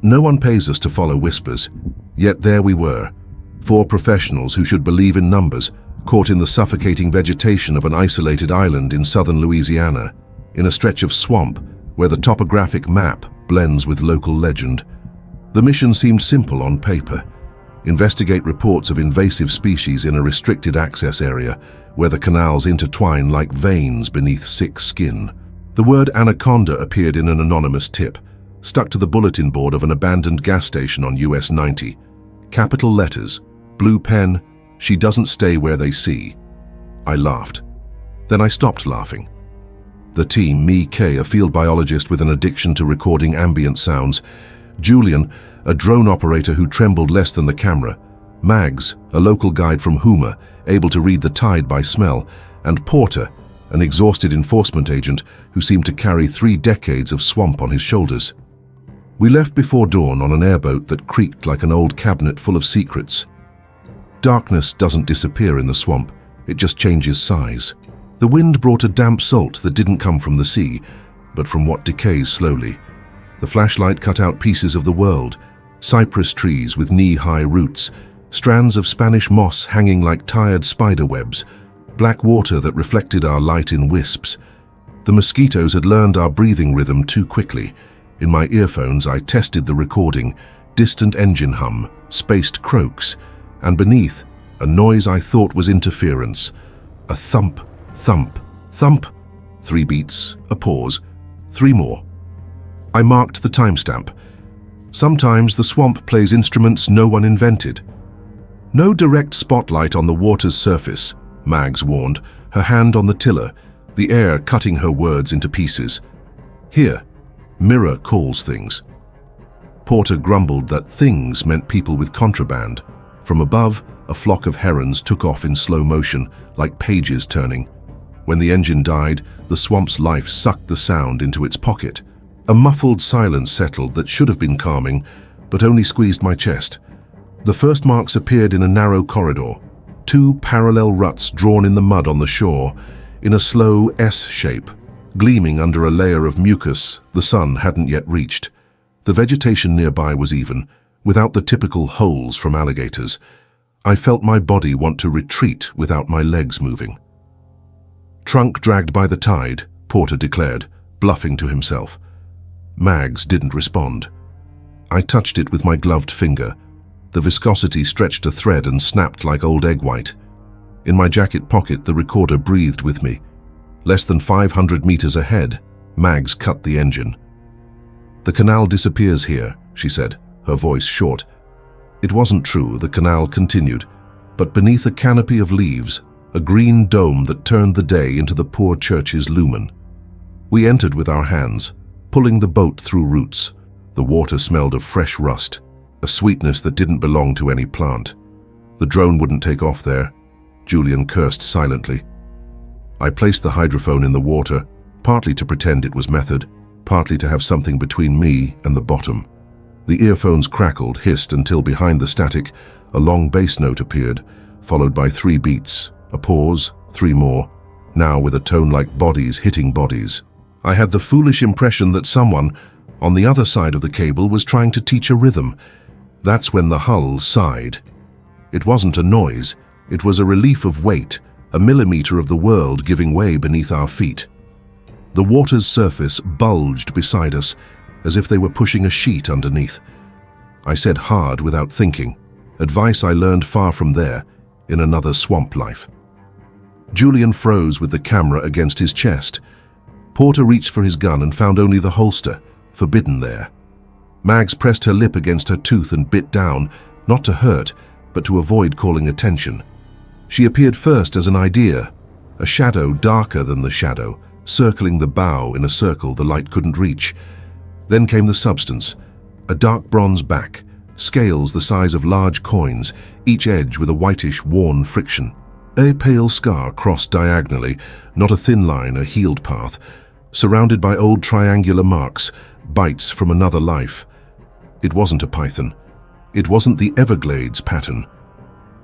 No one pays us to follow whispers, yet there we were, 4 professionals who should believe in numbers, caught in the suffocating vegetation of an isolated island in southern Louisiana, in a stretch of swamp where the topographic map blends with local legend. The mission seemed simple on paper. Investigate reports of invasive species in a restricted access area where the canals intertwine like veins beneath sick skin. The word anaconda appeared in an anonymous tip, stuck to the bulletin board of an abandoned gas station on US 90. Capital letters, blue pen, "She doesn't stay where they see." I laughed. Then I stopped laughing. The team, me, Kay, a field biologist with an addiction to recording ambient sounds, Julian, a drone operator who trembled less than the camera, Mags, a local guide from Houma, able to read the tide by smell, and Porter, an exhausted enforcement agent who seemed to carry 3 decades of swamp on his shoulders. We left before dawn on an airboat that creaked like an old cabinet full of secrets. Darkness doesn't disappear in the swamp, it just changes size. The wind brought a damp salt that didn't come from the sea, but from what decays slowly. The flashlight cut out pieces of the world, cypress trees with knee-high roots, strands of Spanish moss hanging like tired spider webs, black water that reflected our light in wisps. The mosquitoes had learned our breathing rhythm too quickly. In my earphones, I tested the recording, distant engine hum, spaced croaks, and beneath, a noise I thought was interference. A thump, thump, thump. 3 beats, a pause, 3 more. I marked the timestamp. Sometimes the swamp plays instruments no one invented. No direct spotlight on the water's surface, Mags warned, her hand on the tiller, the air cutting her words into pieces. Here, mirror calls things. Porter grumbled that things meant people with contraband. From above, a flock of herons took off in slow motion, like pages turning. When the engine died, the swamp's life sucked the sound into its pocket. A muffled silence settled that should have been calming, but only squeezed my chest. The first marks appeared in a narrow corridor, 2 parallel ruts drawn in the mud on the shore, in a slow S shape, gleaming under a layer of mucus the sun hadn't yet reached. The vegetation nearby was even, without the typical holes from alligators. I felt my body want to retreat without my legs moving. Trunk dragged by the tide, Porter declared, bluffing to himself. Mags didn't respond. I touched it with my gloved finger. The viscosity stretched a thread and snapped like old egg white. In my jacket pocket, the recorder breathed with me. Less than 500 meters ahead, Mags cut the engine. "The canal disappears here," she said, her voice short. It wasn't true, the canal continued, but beneath a canopy of leaves, a green dome that turned the day into the poor church's lumen. We entered with our hands, pulling the boat through roots. The water smelled of fresh rust, a sweetness that didn't belong to any plant. The drone wouldn't take off there. Julian cursed silently. I placed the hydrophone in the water, partly to pretend it was method, partly to have something between me and the bottom. The earphones crackled, hissed, until behind the static, a long bass note appeared, followed by 3 beats, a pause, 3 more, now with a tone like bodies hitting bodies. I had the foolish impression that someone, on the other side of the cable, was trying to teach a rhythm. That's when the hull sighed. It wasn't a noise, it was a relief of weight, a millimeter of the world giving way beneath our feet. The water's surface bulged beside us, as if they were pushing a sheet underneath. I said hard without thinking, advice I learned far from there, in another swamp life. Julian froze with the camera against his chest. Porter reached for his gun and found only the holster, forbidden there. Mags pressed her lip against her tooth and bit down, not to hurt, but to avoid calling attention. She appeared first as an idea, a shadow darker than the shadow, circling the bow in a circle the light couldn't reach. Then came the substance, a dark bronze back, scales the size of large coins, each edge with a whitish, worn friction. A pale scar crossed diagonally, not a thin line, a healed path, surrounded by old triangular marks, bites from another life. It wasn't a python. It wasn't the Everglades pattern.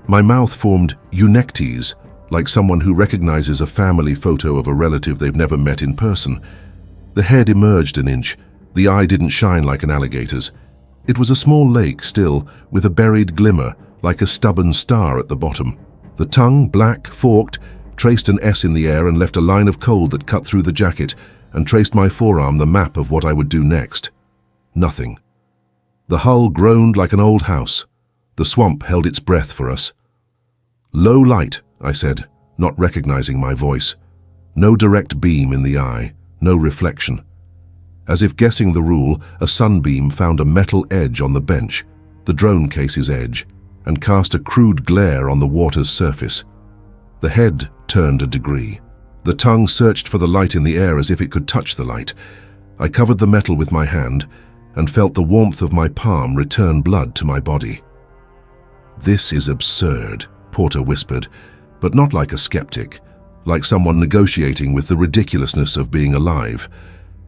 My mouth formed eunectes, like someone who recognizes a family photo of a relative they've never met in person. The head emerged an inch. The eye didn't shine like an alligator's. It was a small lake still, with a buried glimmer, like a stubborn star at the bottom. The tongue, black, forked, traced an S in the air and left a line of cold that cut through the jacket and traced my forearm the map of what I would do next. Nothing. The hull groaned like an old house. The swamp held its breath for us. "Low light," I said, not recognizing my voice. No direct beam in the eye, no reflection. As if guessing the rule, a sunbeam found a metal edge on the bench, the drone case's edge, and cast a crude glare on the water's surface. The head turned a degree. The tongue searched for the light in the air as if it could touch the light. I covered the metal with my hand and felt the warmth of my palm return blood to my body. "This is absurd," Porter whispered, but not like a skeptic, like someone negotiating with the ridiculousness of being alive.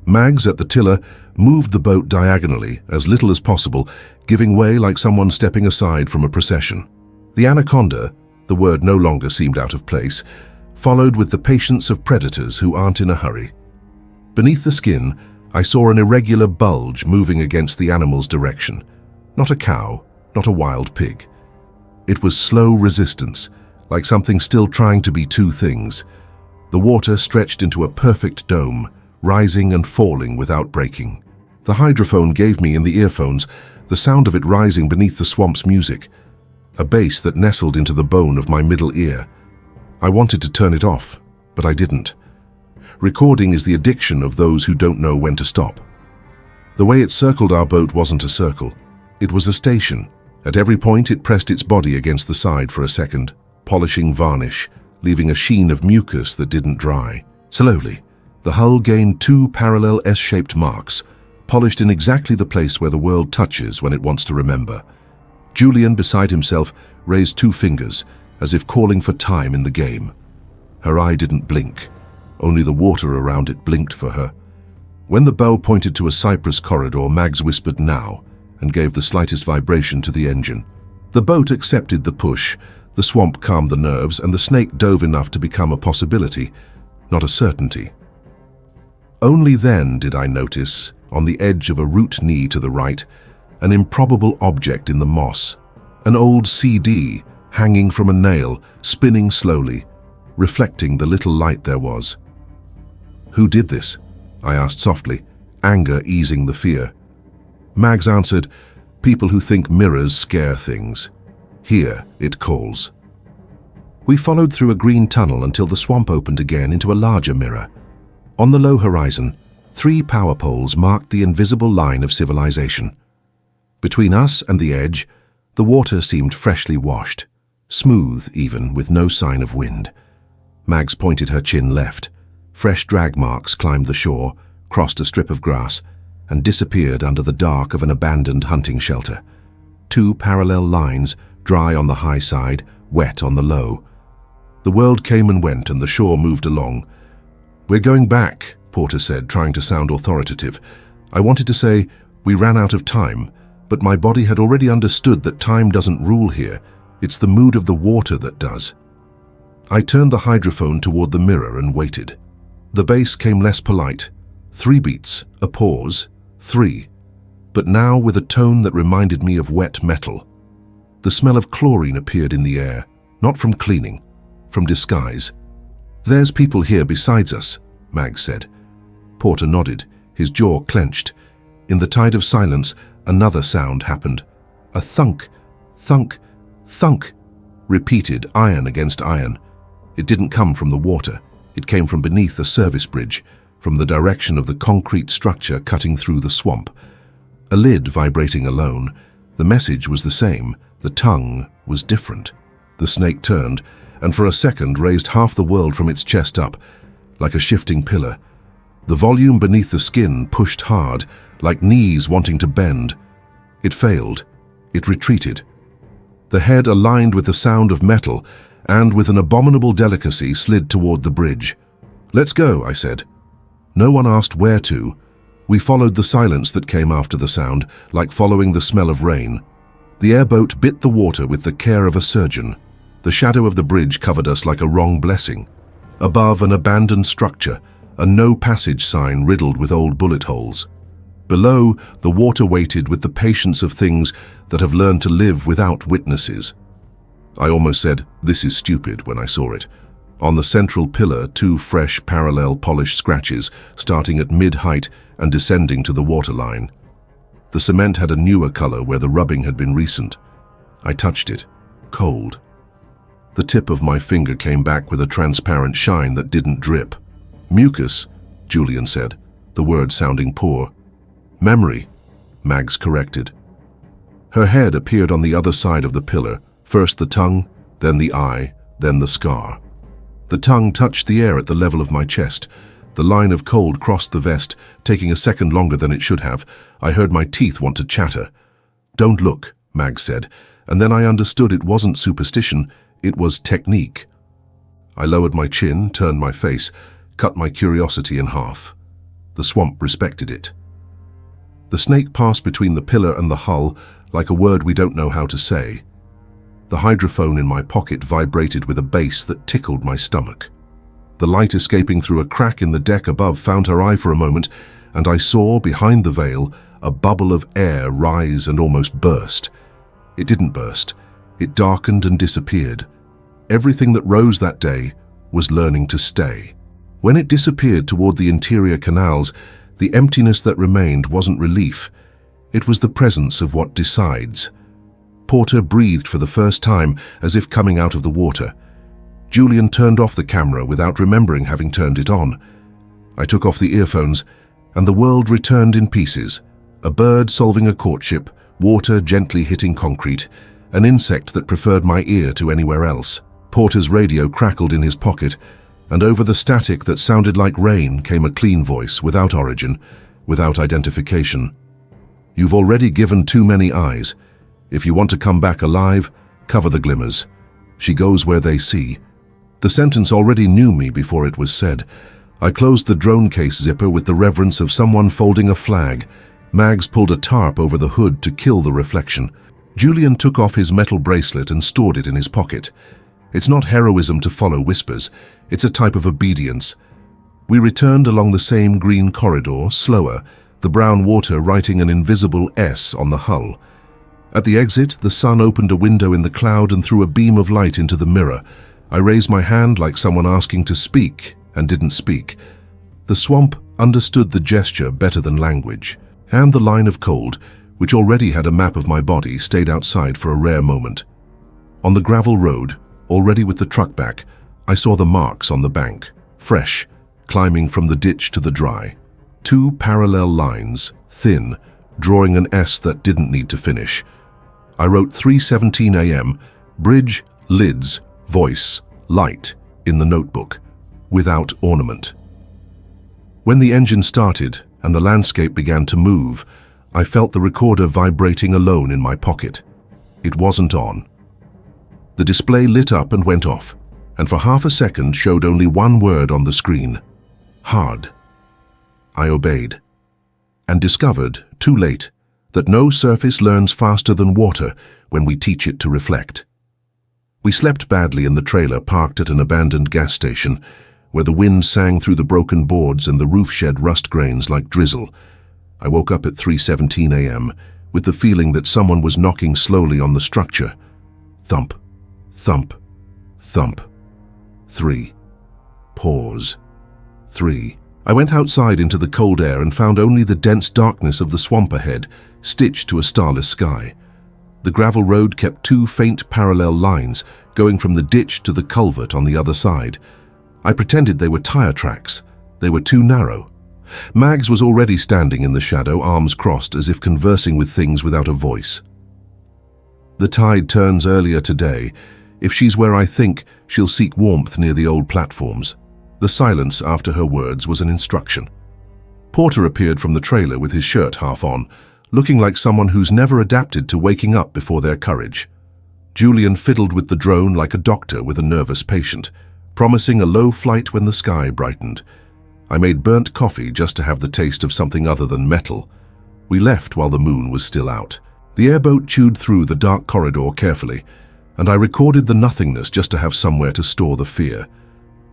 Mags at the tiller moved the boat diagonally, as little as possible, giving way like someone stepping aside from a procession. The anaconda, the word no longer seemed out of place, followed with the patience of predators who aren't in a hurry. Beneath the skin, I saw an irregular bulge moving against the animal's direction. Not a cow, not a wild pig. It was slow resistance, like something still trying to be two things. The water stretched into a perfect dome, rising and falling without breaking. The hydrophone gave me in the earphones the sound of it rising beneath the swamp's music, a bass that nestled into the bone of my middle ear. I wanted to turn it off, but I didn't. Recording is the addiction of those who don't know when to stop. The way it circled our boat wasn't a circle. It was a station. At every point it pressed its body against the side for a second, polishing varnish, leaving a sheen of mucus that didn't dry. Slowly, the hull gained two parallel S-shaped marks, polished in exactly the place where the world touches when it wants to remember. Julian, beside himself, raised two fingers, as if calling for time in the game. Her eye didn't blink. Only the water around it blinked for her. When the bow pointed to a cypress corridor, Mags whispered "now" and gave the slightest vibration to the engine. The boat accepted the push, the swamp calmed the nerves, and the snake dove enough to become a possibility, not a certainty. Only then did I notice, on the edge of a root knee to the right, an improbable object in the moss, an old CD hanging from a nail, spinning slowly, reflecting the little light there was. "Who did this?" I asked softly, anger easing the fear. Mags answered, "People who think mirrors scare things. Here it calls." We followed through a green tunnel until the swamp opened again into a larger mirror. On the low horizon, 3 power poles marked the invisible line of civilization. Between us and the edge, the water seemed freshly washed, smooth even, with no sign of wind. Mags pointed her chin left. Fresh drag marks climbed the shore, crossed a strip of grass, and disappeared under the dark of an abandoned hunting shelter. 2 parallel lines, dry on the high side, wet on the low. The world came and went, and the shore moved along. "We're going back," Porter said, trying to sound authoritative. I wanted to say, "We ran out of time," but my body had already understood that time doesn't rule here. It's the mood of the water that does. I turned the hydrophone toward the mirror and waited. The bass came less polite. 3 beats, a pause, 3. But now with a tone that reminded me of wet metal. The smell of chlorine appeared in the air, not from cleaning, from disguise. "There's people here besides us," Mags said. Porter nodded, his jaw clenched. In the tide of silence, another sound happened. A thunk, thunk, thunk, repeated, iron against iron. It didn't come from the water. It came from beneath the service bridge, from the direction of the concrete structure cutting through the swamp. A lid vibrating alone. The message was the same. The tongue was different. The snake turned, and for a second raised half the world from its chest up, like a shifting pillar. The volume beneath the skin pushed hard, like knees wanting to bend. It failed. It retreated. The head aligned with the sound of metal, and with an abominable delicacy slid toward the bridge. "Let's go," I said. No one asked where to. We followed the silence that came after the sound, like following the smell of rain. The airboat bit the water with the care of a surgeon. The shadow of the bridge covered us like a wrong blessing. Above, an abandoned structure, a no-passage sign riddled with old bullet holes. Below, the water waited with the patience of things that have learned to live without witnesses. I almost said, "This is stupid," when I saw it. On the central pillar, two fresh, parallel polished scratches, starting at mid-height and descending to the waterline. The cement had a newer color where the rubbing had been recent. I touched it. Cold. The tip of my finger came back with a transparent shine that didn't drip. "Mucus," Julian said, the word sounding poor. "Memory," Mags corrected. Her head appeared on the other side of the pillar, first the tongue, then the eye, then the scar. The tongue touched the air at the level of my chest. The line of cold crossed the vest, taking a second longer than it should have. I heard my teeth want to chatter. "Don't look," Mags said, and then I understood it wasn't superstition, it was technique. I lowered my chin, turned my face, cut my curiosity in half. The swamp respected it. The snake passed between the pillar and the hull like a word we don't know how to say. The hydrophone in my pocket vibrated with a bass that tickled my stomach. The light escaping through a crack in the deck above found her eye for a moment, and I saw, behind the veil, a bubble of air rise and almost burst. It didn't burst. It darkened and disappeared. Everything that rose that day was learning to stay. When it disappeared toward the interior canals, the emptiness that remained wasn't relief. It was the presence of what decides. Porter breathed for the first time, as if coming out of the water. Julian turned off the camera without remembering having turned it on. I took off the earphones, and the world returned in pieces. A bird solving a courtship, water gently hitting concrete, an insect that preferred my ear to anywhere else. Porter's radio crackled in his pocket, and over the static that sounded like rain came a clean voice, without origin, without identification. "You've already given too many eyes. If you want to come back alive, cover the glimmers. She goes where they see." The sentence already knew me before it was said. I closed the drone case zipper with the reverence of someone folding a flag. Mags pulled a tarp over the hood to kill the reflection. Julian took off his metal bracelet and stored it in his pocket. It's not heroism to follow whispers. It's a type of obedience. We returned along the same green corridor, slower, the brown water writing an invisible S on the hull. At the exit, the sun opened a window in the cloud and threw a beam of light into the mirror. I raised my hand like someone asking to speak, and didn't speak. The swamp understood the gesture better than language, and the line of cold, which already had a map of my body, stayed outside for a rare moment. On the gravel road, already with the truck back, I saw the marks on the bank, fresh, climbing from the ditch to the dry. Two parallel lines, thin, drawing an S that didn't need to finish. I wrote 3:17 a.m., bridge, lids, voice, light, in the notebook, without ornament. When the engine started and the landscape began to move, I felt the recorder vibrating alone in my pocket. It wasn't on. The display lit up and went off, and for half a second showed only one word on the screen: hard. I obeyed, and discovered, too late, that no surface learns faster than water when we teach it to reflect. We slept badly in the trailer parked at an abandoned gas station, where the wind sang through the broken boards and the roof shed rust grains like drizzle. I woke up at 3:17 a.m. with the feeling that someone was knocking slowly on the structure. Thump, thump, thump. 3. Pause. 3. I went outside into the cold air and found only the dense darkness of the swamp ahead, stitched to a starless sky. The gravel road kept two faint parallel lines, going from the ditch to the culvert on the other side. I pretended they were tire tracks. They were too narrow. Mags was already standing in the shadow, arms crossed, as if conversing with things without a voice. "The tide turns earlier today. If she's where I think, she'll seek warmth near the old platforms." The silence after her words was an instruction. Porter appeared from the trailer with his shirt half on, looking like someone who's never adapted to waking up before their courage. Julian fiddled with the drone like a doctor with a nervous patient, promising a low flight when the sky brightened. I made burnt coffee just to have the taste of something other than metal. We left while the moon was still out. The airboat chewed through the dark corridor carefully, and I recorded the nothingness just to have somewhere to store the fear.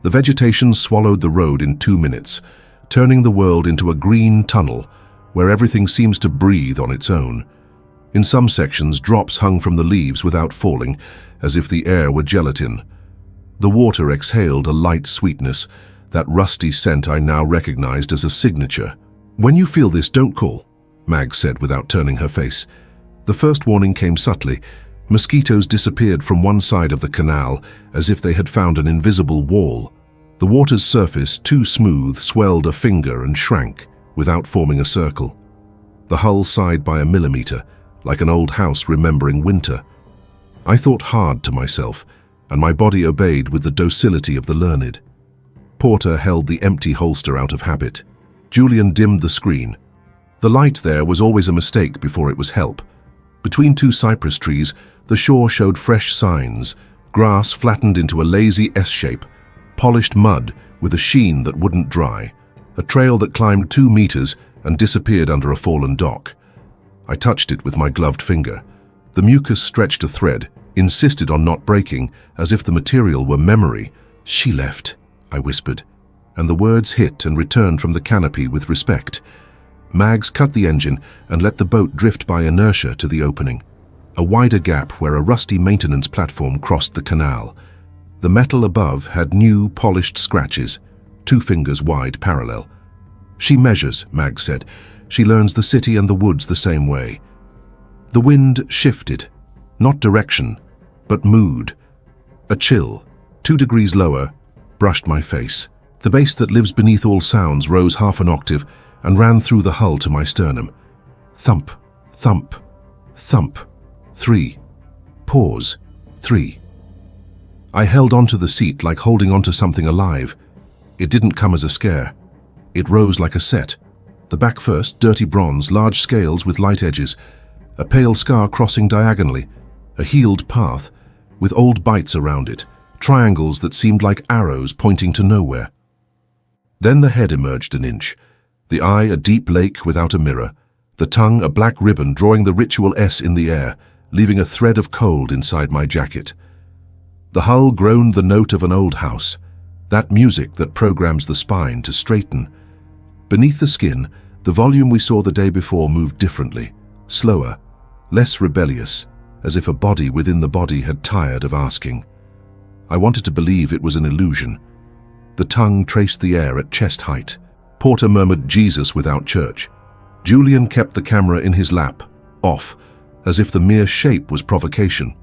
The vegetation swallowed the road in 2 minutes, turning the world into a green tunnel, where everything seems to breathe on its own. In some sections, drops hung from the leaves without falling, as if the air were gelatin. The water exhaled a light sweetness, that rusty scent I now recognized as a signature. "When you feel this, don't call," Mag said without turning her face. The first warning came subtly. Mosquitoes disappeared from one side of the canal, as if they had found an invisible wall. The water's surface, too smooth, swelled a finger and shrank, without forming a circle. The hull sighed by a millimeter, like an old house remembering winter. I thought hard to myself, and my body obeyed with the docility of the learned. Porter held the empty holster out of habit. Julian dimmed the screen. The light there was always a mistake before it was help. Between two cypress trees, the shore showed fresh signs, grass flattened into a lazy S-shape, polished mud with a sheen that wouldn't dry, a trail that climbed 2 meters and disappeared under a fallen dock. I touched it with my gloved finger. The mucus stretched a thread, insisted on not breaking, as if the material were memory. "She left," I whispered, and the words hit and returned from the canopy with respect. Mags cut the engine and let the boat drift by inertia to the opening, a wider gap where a rusty maintenance platform crossed the canal. The metal above had new, polished scratches, 2 fingers wide parallel. "She measures," Mags said. "She learns the city and the woods the same way." The wind shifted, not direction, but mood. A chill, 2 degrees lower, brushed my face. The bass that lives beneath all sounds rose half an octave and ran through the hull to my sternum. Thump, thump, thump. 3. Pause. 3. I held onto the seat like holding onto something alive. It didn't come as a scare. It rose like a set. The back first, dirty bronze, large scales with light edges, a pale scar crossing diagonally, a healed path, with old bites around it, triangles that seemed like arrows pointing to nowhere. Then the head emerged an inch, the eye a deep lake without a mirror, the tongue a black ribbon drawing the ritual S in the air, leaving a thread of cold inside my jacket. The hull groaned the note of an old house, that music that programs the spine to straighten. Beneath the skin, the volume we saw the day before moved differently, slower, less rebellious, as if a body within the body had tired of asking. I wanted to believe it was an illusion. The tongue traced the air at chest height. Porter murmured Jesus without church. Julian kept the camera in his lap, off, as if the mere shape was provocation.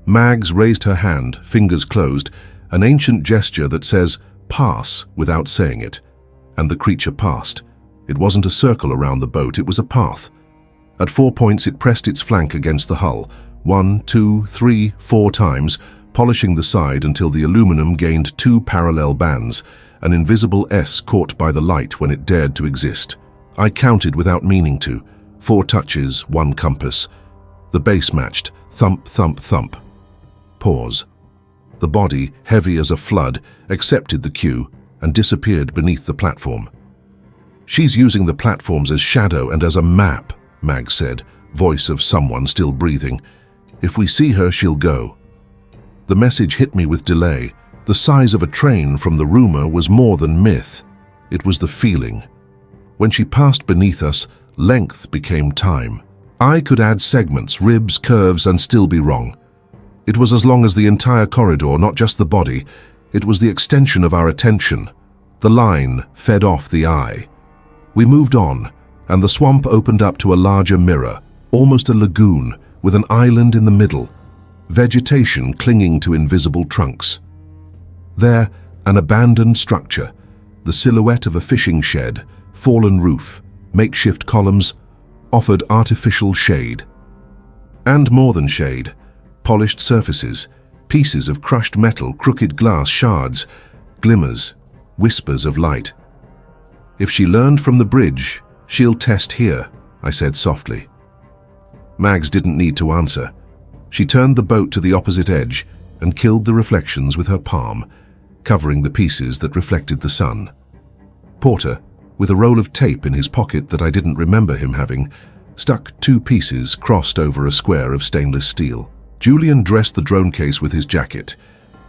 Mags raised her hand, fingers closed, an ancient gesture that says, "Pass," without saying it. And the creature passed. It wasn't a circle around the boat, it was a path. At 4 points it pressed its flank against the hull, 1, 2, 3, 4 times, polishing the side until the aluminum gained 2 parallel bands, an invisible S caught by the light when it dared to exist. I counted without meaning to. 4 touches, 1 compass. The bass matched, thump, thump, thump. Pause. The body, heavy as a flood, accepted the cue and disappeared beneath the platform. "She's using the platforms as shadow and as a map," Mag said, voice of someone still breathing. "If we see her, she'll go." The message hit me with delay. The size of a train from the rumor was more than myth. It was the feeling. When she passed beneath us, length became time. I could add segments, ribs, curves, and still be wrong. It was as long as the entire corridor, not just the body. It was the extension of our attention. The line fed off the eye. We moved on, and the swamp opened up to a larger mirror, almost a lagoon, with an island in the middle, vegetation clinging to invisible trunks. There, an abandoned structure, the silhouette of a fishing shed, fallen roof, makeshift columns, offered artificial shade. And more than shade, polished surfaces, pieces of crushed metal, crooked glass shards, glimmers, whispers of light. "If she learned from the bridge, she'll test here," I said softly. Mags didn't need to answer. She turned the boat to the opposite edge and killed the reflections with her palm, covering the pieces that reflected the sun. Porter, with a roll of tape in his pocket that I didn't remember him having, stuck 2 pieces crossed over a square of stainless steel. Julian dressed the drone case with his jacket.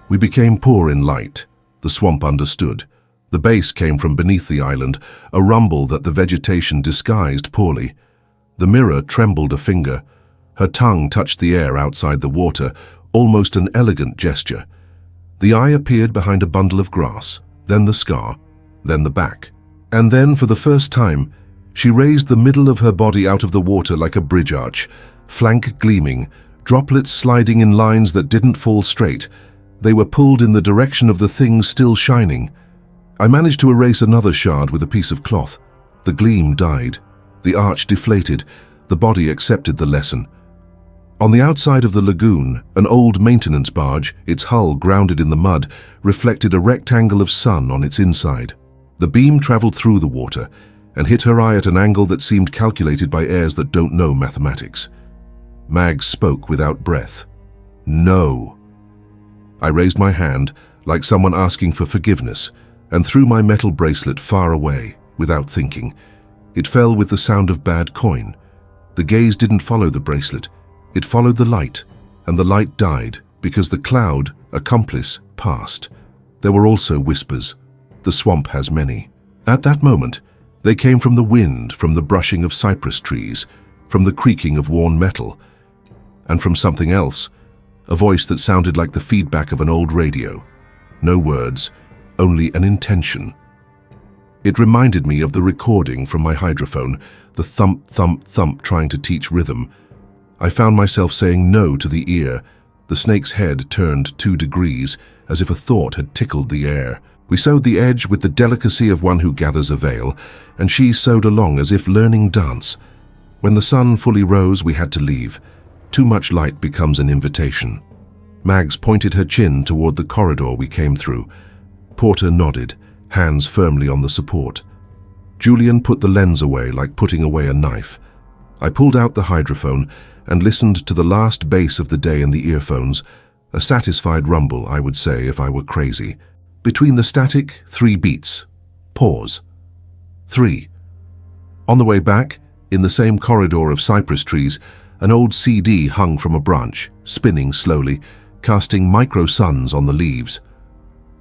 We became poor in light. The swamp understood. The bass came from beneath the island, a rumble that the vegetation disguised poorly. The mirror trembled a finger. Her tongue touched the air outside the water, almost an elegant gesture. The eye appeared behind a bundle of grass, then the scar, then the back. And then, for the first time, she raised the middle of her body out of the water like a bridge arch, flank gleaming, droplets sliding in lines that didn't fall straight. They were pulled in the direction of the thing still shining. I managed to erase another shard with a piece of cloth. The gleam died. The arch deflated. The body accepted the lesson. On the outside of the lagoon, an old maintenance barge, its hull grounded in the mud, reflected a rectangle of sun on its inside. The beam traveled through the water and hit her eye at an angle that seemed calculated by airs that don't know mathematics. Mags spoke without breath. No. I raised my hand, like someone asking for forgiveness, and threw my metal bracelet far away, without thinking. It fell with the sound of bad coin. The gaze didn't follow the bracelet. It followed the light, and the light died because the cloud, accomplice, passed. There were also whispers. The swamp has many. At that moment, they came from the wind, from the brushing of cypress trees, from the creaking of worn metal, and from something else, a voice that sounded like the feedback of an old radio. No words, only an intention. It reminded me of the recording from my hydrophone, the thump, thump, thump trying to teach rhythm. I found myself saying no to the ear. The snake's head turned 2 degrees, as if a thought had tickled the air. We sewed the edge with the delicacy of one who gathers a veil, and she sewed along as if learning dance. When the sun fully rose, we had to leave. Too much light becomes an invitation. Mags pointed her chin toward the corridor we came through. Porter nodded, hands firmly on the support. Julian put the lens away like putting away a knife. I pulled out the hydrophone and listened to the last bass of the day in the earphones, a satisfied rumble, I would say, if I were crazy. Between the static, 3 beats. Pause. 3. On the way back, in the same corridor of cypress trees, an old CD hung from a branch, spinning slowly, casting micro-suns on the leaves.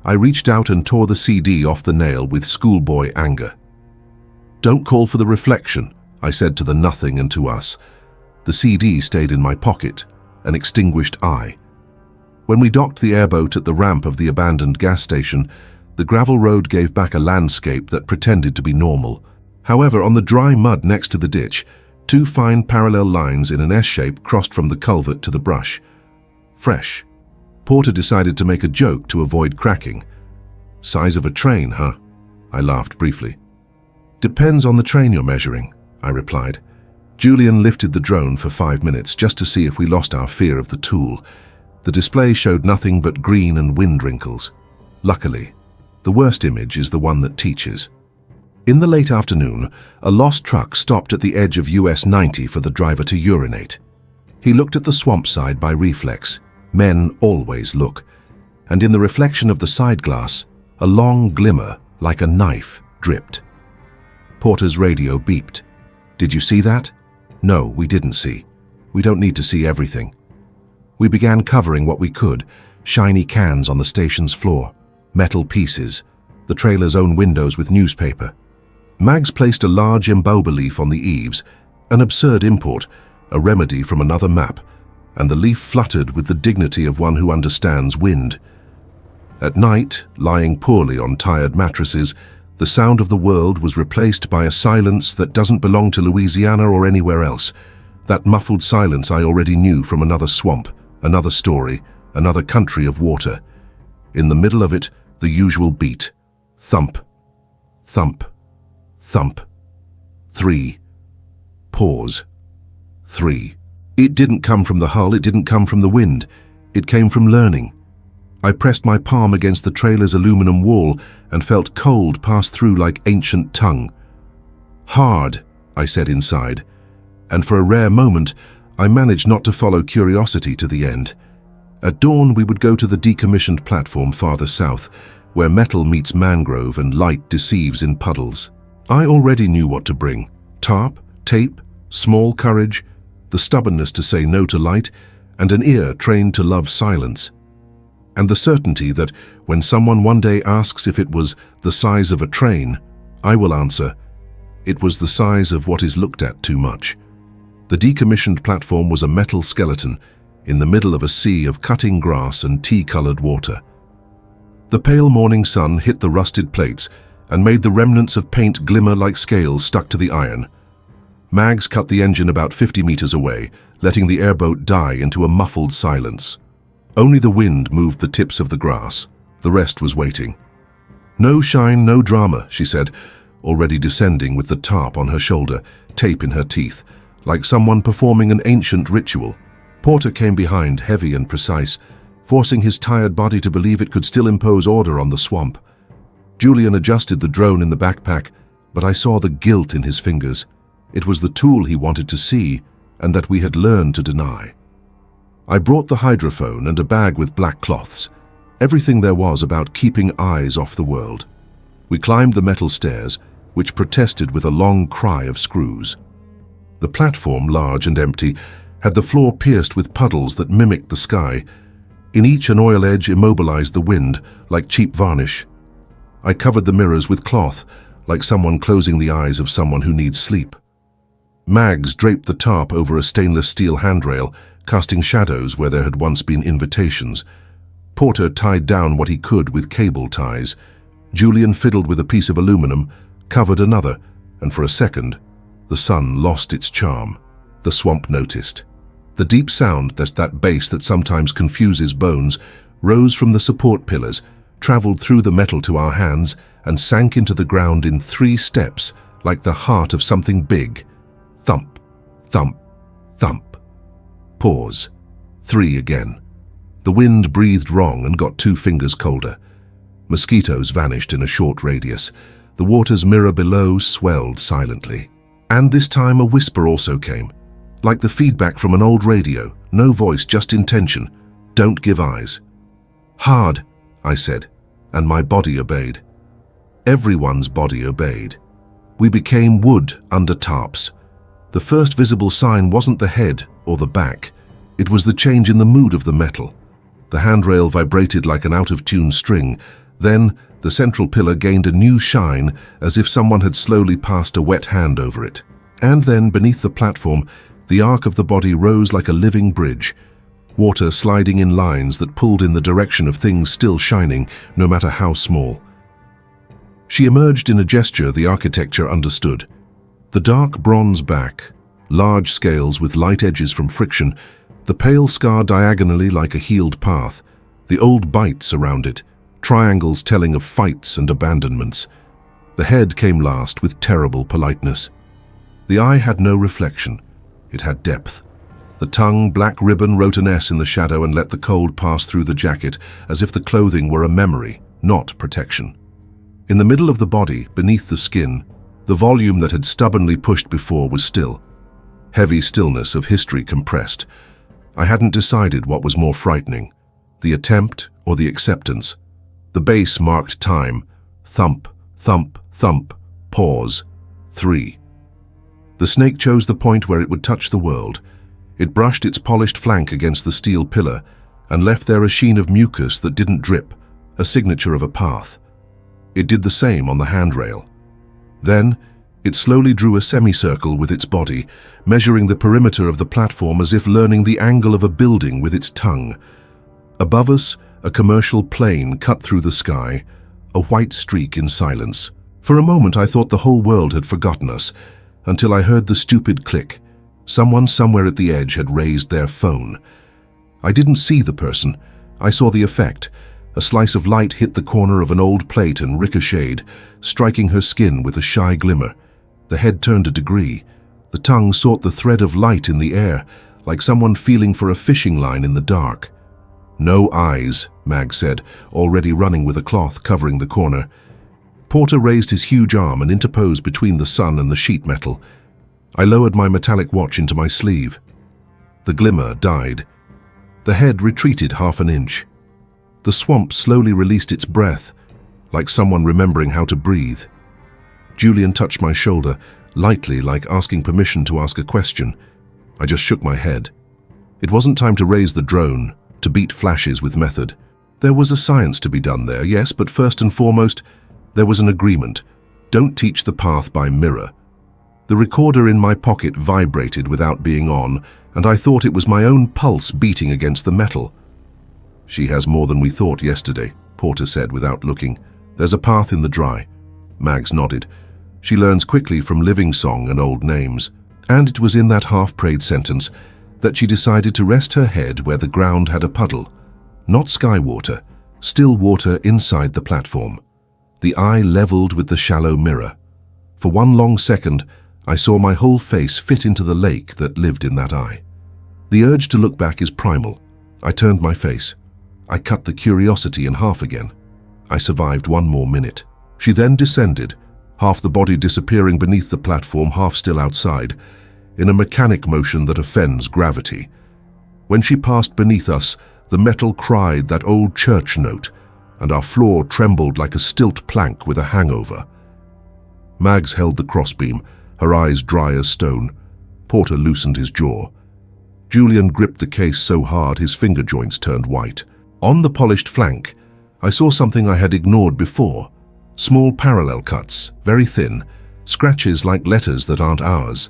I reached out and tore the CD off the nail with schoolboy anger. "Don't call for the reflection," I said to the nothing and to us. The CD stayed in my pocket, an extinguished eye. When we docked the airboat at the ramp of the abandoned gas station, the gravel road gave back a landscape that pretended to be normal. However, on the dry mud next to the ditch, 2 fine parallel lines in an S-shape crossed from the culvert to the brush. Fresh. Porter decided to make a joke to avoid cracking. "Size of a train, huh?" I laughed briefly. "Depends on the train you're measuring," I replied. Julian lifted the drone for 5 minutes just to see if we lost our fear of the tool. The display showed nothing but green and wind wrinkles. Luckily, the worst image is the one that teaches. In the late afternoon, a lost truck stopped at the edge of US 90 for the driver to urinate. He looked at the swamp side by reflex. Men always look. And in the reflection of the side glass, a long glimmer, like a knife, dripped. Porter's radio beeped. "Did you see that?" "No, we didn't see. We don't need to see everything." We began covering what we could, shiny cans on the station's floor, metal pieces, the trailer's own windows with newspaper. Mags placed a large emboba leaf on the eaves, an absurd import, a remedy from another map, and the leaf fluttered with the dignity of one who understands wind. At night, lying poorly on tired mattresses, the sound of the world was replaced by a silence that doesn't belong to Louisiana or anywhere else. That muffled silence I already knew from another swamp, another story, another country of water. In the middle of it, the usual beat. Thump, thump, thump. 3. Pause. 3. It didn't come from the hull, it didn't come from the wind. It came from learning. I pressed my palm against the trailer's aluminum wall and felt cold pass through like ancient tongue. "Hard," I said inside, and for a rare moment, I managed not to follow curiosity to the end. At dawn, we would go to the decommissioned platform farther south, where metal meets mangrove and light deceives in puddles. I already knew what to bring. Tarp, tape, small courage, the stubbornness to say no to light, and an ear trained to love silence. And the certainty that When someone one day asks if it was the size of a train, I will answer, it was the size of what is looked at too much. The decommissioned platform was a metal skeleton in the middle of a sea of cutting grass and tea-colored water. The pale morning sun hit the rusted plates and made the remnants of paint glimmer like scales stuck to the iron. Mags cut the engine about 50 meters away, letting the airboat die into a muffled silence. Only the wind moved the tips of the grass. The rest was waiting. "No shine, no drama," she said, already descending with the tarp on her shoulder, tape in her teeth, like someone performing an ancient ritual. Porter came behind, heavy and precise, forcing his tired body to believe it could still impose order on the swamp. Julian adjusted the drone in the backpack, but I saw the guilt in his fingers. It was the tool he wanted to see, and that we had learned to deny. I brought the hydrophone and a bag with black cloths, everything there was about keeping eyes off the world. We climbed the metal stairs, which protested with a long cry of screws. The platform, large and empty, had the floor pierced with puddles that mimicked the sky. In each an oil edge immobilized the wind, like cheap varnish. I covered the mirrors with cloth, like someone closing the eyes of someone who needs sleep. Mags draped the tarp over a stainless steel handrail, casting shadows where there had once been invitations. Porter tied down what he could with cable ties. Julian fiddled with a piece of aluminum, covered another, and for a second, the sun lost its charm. The swamp noticed. The deep sound, that bass that sometimes confuses bones, rose from the support pillars, traveled through the metal to our hands, and sank into the ground in 3 steps, like the heart of something big. Thump, thump, thump. Pause. 3 again. The wind breathed wrong and got 2 fingers colder. Mosquitoes vanished in a short radius. The water's mirror below swelled silently. And this time a whisper also came, like the feedback from an old radio. No voice, just intention. Don't give eyes. "Hard," I said, and my body obeyed. Everyone's body obeyed. We became wood under tarps. The first visible sign wasn't the head or the back. It was the change in the mood of the metal. The handrail vibrated like an out-of-tune string. Then, the central pillar gained a new shine, as if someone had slowly passed a wet hand over it. And then, beneath the platform, the arc of the body rose like a living bridge, water sliding in lines that pulled in the direction of things still shining, no matter how small. She emerged in a gesture the architecture understood. The dark bronze back, large scales with light edges from friction, the pale scar diagonally like a healed path, the old bites around it, triangles telling of fights and abandonments. The head came last with terrible politeness. The eye had no reflection. It had depth. The tongue, black ribbon, wrote an S in the shadow and let the cold pass through the jacket, as if the clothing were a memory, not protection. In the middle of the body, beneath the skin, the volume that had stubbornly pushed before was still. Heavy stillness of history compressed. I hadn't decided what was more frightening, the attempt or the acceptance. The bass marked time. Thump, thump, thump, pause. 3. The snake chose the point where it would touch the world. It brushed its polished flank against the steel pillar and left there a sheen of mucus that didn't drip, a signature of a path. It did the same on the handrail. Then, it slowly drew a semicircle with its body, measuring the perimeter of the platform as if learning the angle of a building with its tongue. Above us, a commercial plane cut through the sky, a white streak in silence. For a moment I thought the whole world had forgotten us, until I heard the stupid click. Someone somewhere at the edge had raised their phone. I didn't see the person. I saw the effect. A slice of light hit the corner of an old plate and ricocheted, striking her skin with a shy glimmer. The head turned a degree. The tongue sought the thread of light in the air, like someone feeling for a fishing line in the dark. "No eyes," Mag said, already running with a cloth covering the corner. Porter raised his huge arm and interposed between the sun and the sheet metal. I lowered my metallic watch into my sleeve. The glimmer died. The head retreated half an inch. The swamp slowly released its breath, like someone remembering how to breathe. Julian touched my shoulder, lightly, like asking permission to ask a question. I just shook my head. It wasn't time to raise the drone, to beat flashes with method. There was a science to be done there, yes, but first and foremost, there was an agreement. Don't teach the path by mirror. The recorder in my pocket vibrated without being on, and I thought it was my own pulse beating against the metal. "She has more than we thought yesterday," Porter said without looking. "There's a path in the dry." Mags nodded. "She learns quickly from living song and old names." And it was in that half-prayed sentence that she decided to rest her head where the ground had a puddle. Not sky water, still water inside the platform. The eye leveled with the shallow mirror. For one long second, I saw my whole face fit into the lake that lived in that eye. The urge to look back is primal. I turned my face. I cut the curiosity in half again. I survived one more minute. She then descended, half the body disappearing beneath the platform, half still outside, in a mechanic motion that offends gravity. When she passed beneath us, the metal cried that old church note, and our floor trembled like a stilt plank with a hangover. Mags held the crossbeam, her eyes dry as stone. Porter loosened his jaw. Julian gripped the case so hard his finger joints turned white. On the polished flank, I saw something I had ignored before. Small parallel cuts, very thin, scratches like letters that aren't ours.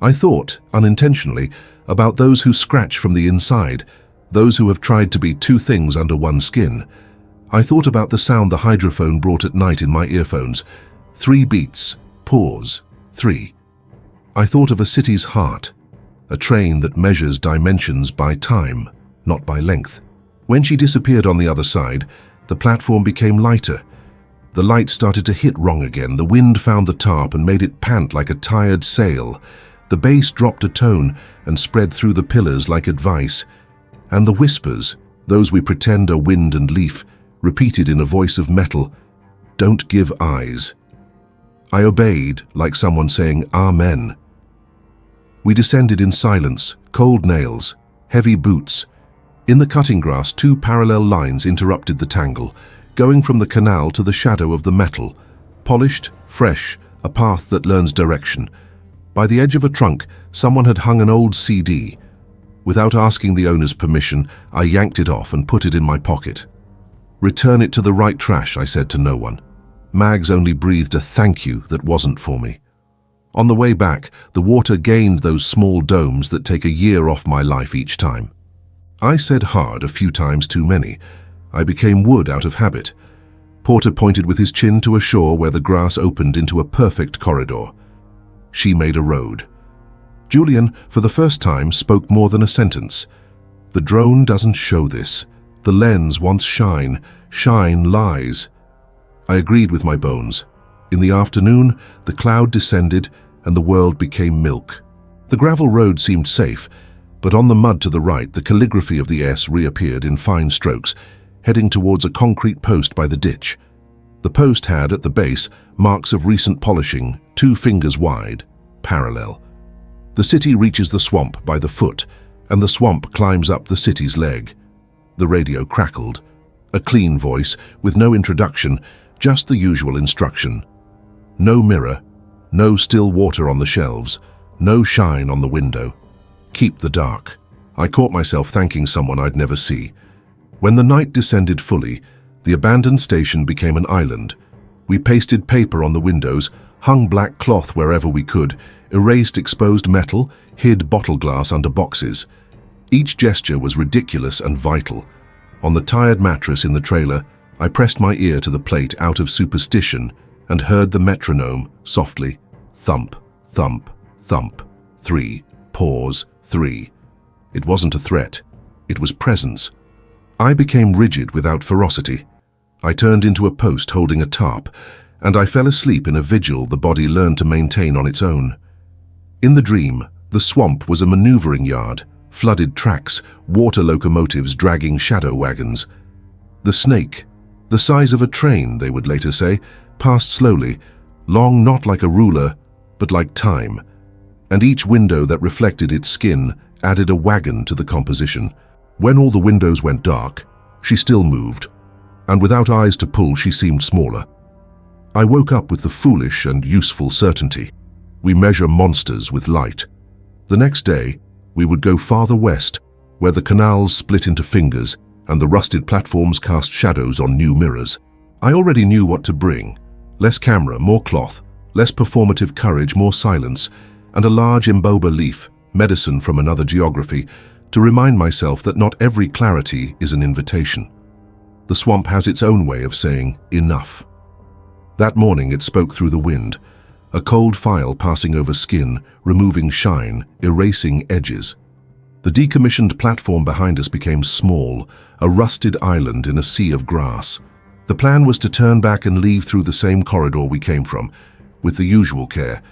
I thought, unintentionally, about those who scratch from the inside, those who have tried to be two things under one skin. I thought about the sound the hydrophone brought at night in my earphones. 3 beats, pause, 3. I thought of a city's heart, a train that measures dimensions by time, not by length. When she disappeared on the other side, the platform became lighter. The light started to hit wrong again. The wind found the tarp and made it pant like a tired sail. The bass dropped a tone and spread through the pillars like advice. And the whispers, those we pretend are wind and leaf, repeated in a voice of metal, "Don't give eyes." I obeyed, like someone saying, "Amen." We descended in silence, cold nails, heavy boots. In the cutting grass, 2 parallel lines interrupted the tangle, going from the canal to the shadow of the metal. Polished, fresh, a path that learns direction. By the edge of a trunk, someone had hung an old CD. Without asking the owner's permission, I yanked it off and put it in my pocket. "Return it to the right trash," I said to no one. Mags only breathed a thank you that wasn't for me. On the way back, the water gained those small domes that take a year off my life each time. I said hard a few times too many. I became wood out of habit. Porter pointed with his chin to a shore where the grass opened into a perfect corridor. She made a road. Julian, for the first time, spoke more than a sentence. "The drone doesn't show this. The lens wants shine. Shine lies." I agreed with my bones. In the afternoon, the cloud descended and the world became milk. The gravel road seemed safe, but on the mud to the right, the calligraphy of the S reappeared in fine strokes, heading towards a concrete post by the ditch. The post had, at the base, marks of recent polishing, 2 fingers wide, parallel. The city reaches the swamp by the foot, and the swamp climbs up the city's leg. The radio crackled. A clean voice, with no introduction, just the usual instruction. No mirror, no still water on the shelves, no shine on the window. Keep the dark. I caught myself thanking someone I'd never see. When the night descended fully, the abandoned station became an island. We pasted paper on the windows, hung black cloth wherever we could, erased exposed metal, hid bottle glass under boxes. Each gesture was ridiculous and vital. On the tired mattress in the trailer, I pressed my ear to the plate out of superstition and heard the metronome softly, thump, thump, thump, 3, pause, 3. It wasn't a threat. It was presence. I became rigid without ferocity. I turned into a post holding a tarp, and I fell asleep in a vigil the body learned to maintain on its own. In the dream, the swamp was a maneuvering yard, flooded tracks, water locomotives dragging shadow wagons. The snake, the size of a train, they would later say, passed slowly, long not like a ruler, but like time, and each window that reflected its skin added a wagon to the composition. When all the windows went dark, she still moved, and without eyes to pull, she seemed smaller. I woke up with the foolish and useful certainty. We measure monsters with light. The next day, we would go farther west, where the canals split into fingers, and the rusted platforms cast shadows on new mirrors. I already knew what to bring. Less camera, more cloth, less performative courage, more silence, and a large imboba leaf, medicine from another geography, to remind myself that not every clarity is an invitation. The swamp has its own way of saying, enough. That morning it spoke through the wind, a cold file passing over skin, removing shine, erasing edges. The decommissioned platform behind us became small, a rusted island in a sea of grass. The plan was to turn back and leave through the same corridor we came from, with the usual care.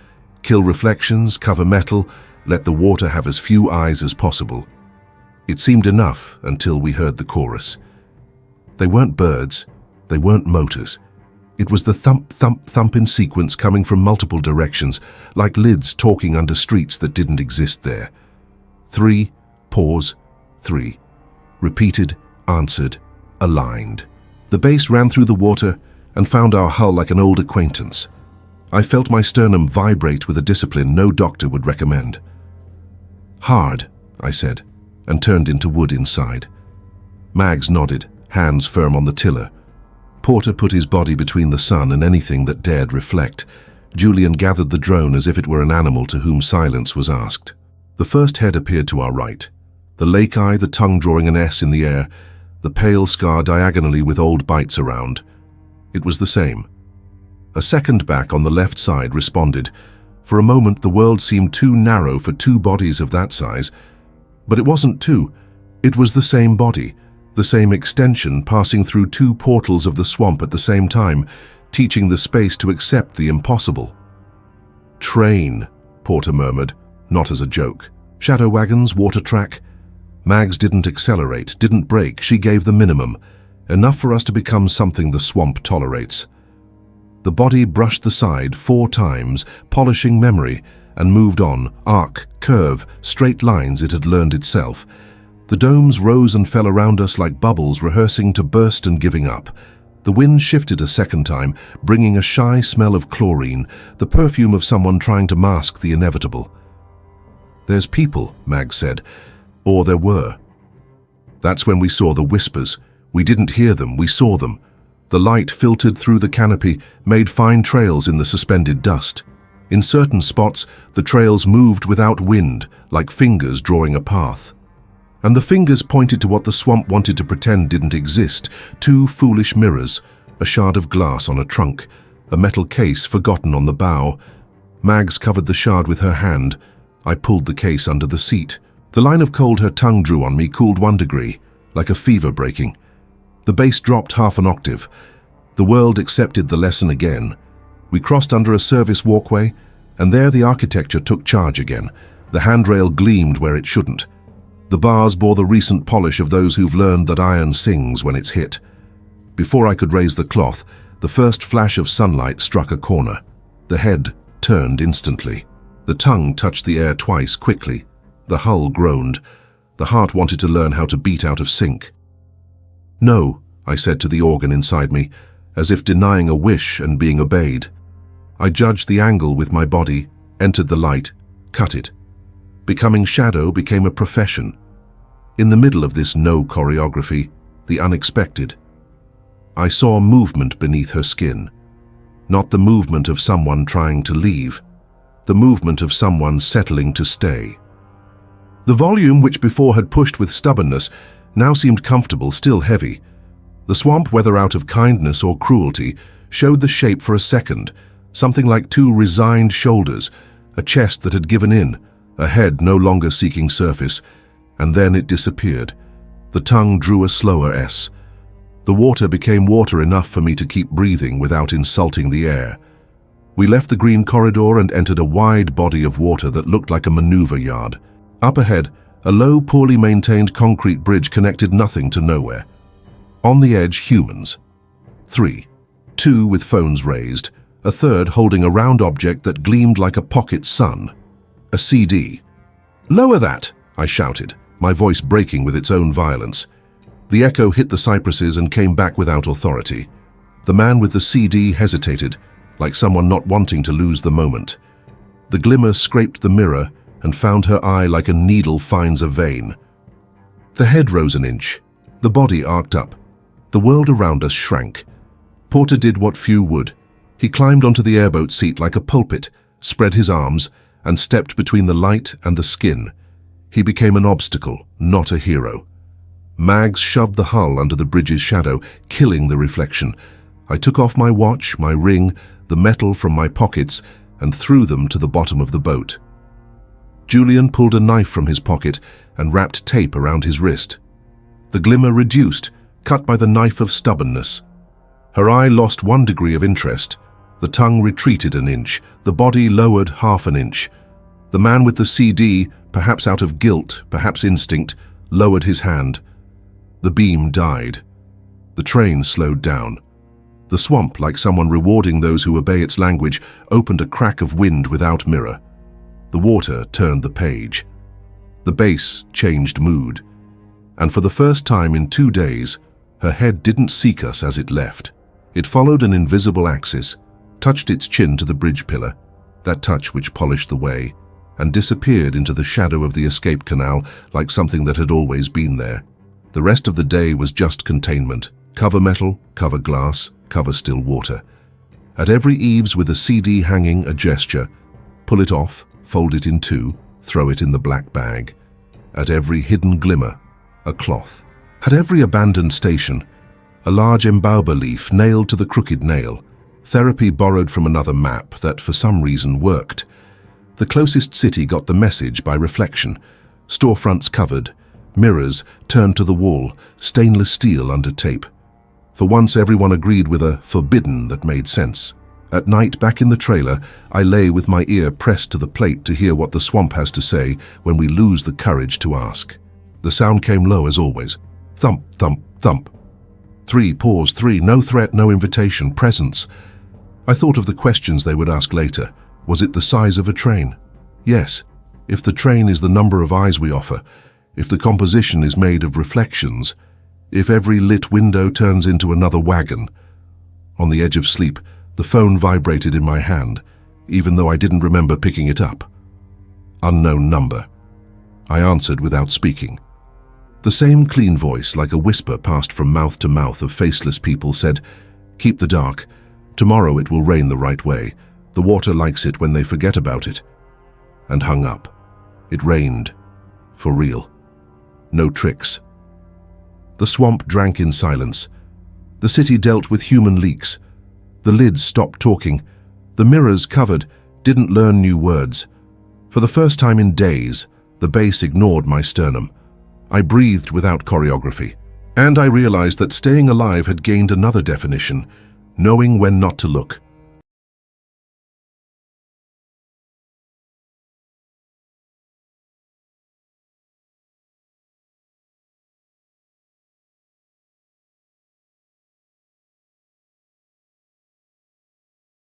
Kill reflections, cover metal, let the water have as few eyes as possible. It seemed enough until we heard the chorus. They weren't birds, they weren't motors. It was the thump, thump, thump in sequence coming from multiple directions, like lids talking under streets that didn't exist there. 3, pause, 3. Repeated, answered, aligned. The bass ran through the water and found our hull like an old acquaintance. I felt my sternum vibrate with a discipline no doctor would recommend. Hard, I said, and turned into wood inside. Mags nodded, hands firm on the tiller. Porter put his body between the sun and anything that dared reflect. Julian gathered the drone as if it were an animal to whom silence was asked. The first head appeared to our right. The lake eye, the tongue drawing an S in the air, the pale scar diagonally with old bites around. It was the same. A second back on the left side responded. For a moment the world seemed too narrow for two bodies of that size. But it wasn't two. It was the same body, the same extension passing through two portals of the swamp at the same time, teaching the space to accept the impossible. Train, Porter murmured, not as a joke. Shadow wagons, water track. Mags didn't accelerate, didn't brake, she gave the minimum, enough for us to become something the swamp tolerates. The body brushed the side 4 times, polishing memory, and moved on, arc, curve, straight lines it had learned itself. The domes rose and fell around us like bubbles rehearsing to burst and giving up. The wind shifted a second time, bringing a shy smell of chlorine, the perfume of someone trying to mask the inevitable. There's people, Mag said, or there were. That's when we saw the whispers. We didn't hear them, we saw them. The light filtered through the canopy, made fine trails in the suspended dust. In certain spots, the trails moved without wind, like fingers drawing a path. And the fingers pointed to what the swamp wanted to pretend didn't exist, 2 foolish mirrors, a shard of glass on a trunk, a metal case forgotten on the bow. Mags covered the shard with her hand. I pulled the case under the seat. The line of cold her tongue drew on me cooled 1 degree, like a fever breaking. The bass dropped half an octave. The world accepted the lesson again. We crossed under a service walkway, and there the architecture took charge again. The handrail gleamed where it shouldn't. The bars bore the recent polish of those who've learned that iron sings when it's hit. Before I could raise the cloth, the first flash of sunlight struck a corner. The head turned instantly. The tongue touched the air twice quickly. The hull groaned. The heart wanted to learn how to beat out of sync. No, I said to the organ inside me, as if denying a wish and being obeyed. I judged the angle with my body, entered the light, cut it. Becoming shadow became a profession. In the middle of this no choreography, the unexpected. I saw movement beneath her skin. Not the movement of someone trying to leave, the movement of someone settling to stay. The volume, which before had pushed with stubbornness, now seemed comfortable, still heavy. The swamp, whether out of kindness or cruelty, showed the shape for a second, something like 2 resigned shoulders, a chest that had given in, a head no longer seeking surface, and then it disappeared. The tongue drew a slower S. The water became water enough for me to keep breathing without insulting the air. We left the green corridor and entered a wide body of water that looked like a maneuver yard. Up ahead, a low, poorly maintained concrete bridge connected nothing to nowhere. On the edge, humans. 3. 2 with phones raised, a third holding a round object that gleamed like a pocket sun. A CD. "Lower that!" I shouted, my voice breaking with its own violence. The echo hit the cypresses and came back without authority. The man with the CD hesitated, like someone not wanting to lose the moment. The glimmer scraped the mirror and found her eye like a needle finds a vein. The head rose an inch. The body arced up. The world around us shrank. Porter did what few would. He climbed onto the airboat seat like a pulpit, spread his arms, and stepped between the light and the skin. He became an obstacle, not a hero. Mags shoved the hull under the bridge's shadow, killing the reflection. I took off my watch, my ring, the metal from my pockets, and threw them to the bottom of the boat. Julian pulled a knife from his pocket and wrapped tape around his wrist. The glimmer reduced, cut by the knife of stubbornness. Her eye lost 1 degree of interest. The tongue retreated an inch, the body lowered half an inch. The man with the CD, perhaps out of guilt, perhaps instinct, lowered his hand. The beam died. The train slowed down. The swamp, like someone rewarding those who obey its language, opened a crack of wind without mirror. The water turned the page. The bass changed mood. And for the first time in 2 days, her head didn't seek us as it left. It followed an invisible axis, touched its chin to the bridge pillar, that touch which polished the way, and disappeared into the shadow of the escape canal like something that had always been there. The rest of the day was just containment. Cover metal, cover glass, cover still water. At every eaves with a CD hanging, a gesture. Pull it off, fold it in 2, throw it in the black bag. At every hidden glimmer, a cloth. At every abandoned station, a large embauba leaf nailed to the crooked nail. Therapy borrowed from another map that for some reason worked. The closest city got the message by reflection. Storefronts covered, mirrors turned to the wall, stainless steel under tape. For once everyone agreed with a forbidden that made sense. At night, back in the trailer, I lay with my ear pressed to the plate to hear what the swamp has to say when we lose the courage to ask. The sound came low as always. Thump, thump, thump. 3, pause, 3, no threat, no invitation, presence. I thought of the questions they would ask later. Was it the size of a train? Yes. If the train is the number of eyes we offer, if the composition is made of reflections, if every lit window turns into another wagon. On the edge of sleep, the phone vibrated in my hand, even though I didn't remember picking it up. Unknown number. I answered without speaking. The same clean voice, like a whisper passed from mouth to mouth of faceless people, said, "Keep the dark. Tomorrow it will rain the right way. The water likes it when they forget about it." And hung up. It rained. For real. No tricks. The swamp drank in silence. The city dealt with human leaks. The lids stopped talking. The mirrors covered, didn't learn new words. For the first time in days, the bass ignored my sternum. I breathed without choreography. And I realized that staying alive had gained another definition, knowing when not to look.